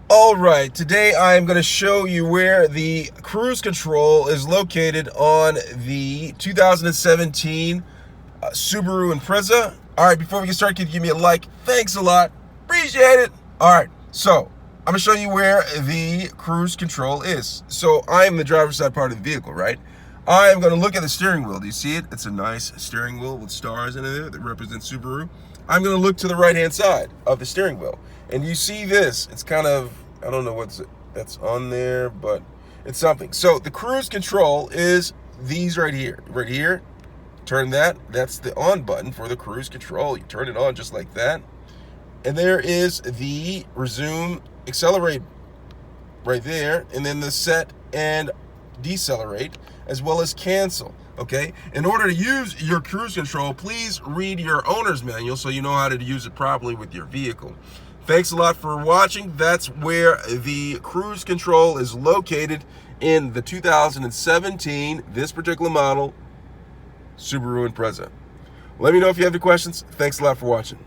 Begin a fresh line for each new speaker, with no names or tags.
All right, today I am going to show you where the cruise control is located on the 2017 Subaru Impreza. All right, before we get started, can you give me a like? Thanks a lot. Appreciate it. All right, so I'm going to show you where the cruise control is. So I am the driver's side part of the vehicle, right? I am going to look at the steering wheel. Do you see it? It's a nice steering wheel with stars in there that represent Subaru. I'm going to look to the right-hand side of the steering wheel. And you see this. It's kind of, I don't know that's on there, but it's something. So the cruise control is these right here. Right here, turn that. That's the on button for the cruise control. You turn it on just like that. And there is the resume, accelerate right there. And then the set and decelerate, as well as cancel. Okay, in order to use your cruise control, please read your owner's manual so you know how to use it properly with your vehicle. Thanks a lot for watching. That's where the cruise control is located in the 2017, this particular model, Subaru Impreza. Let me know if you have any questions. Thanks a lot for watching.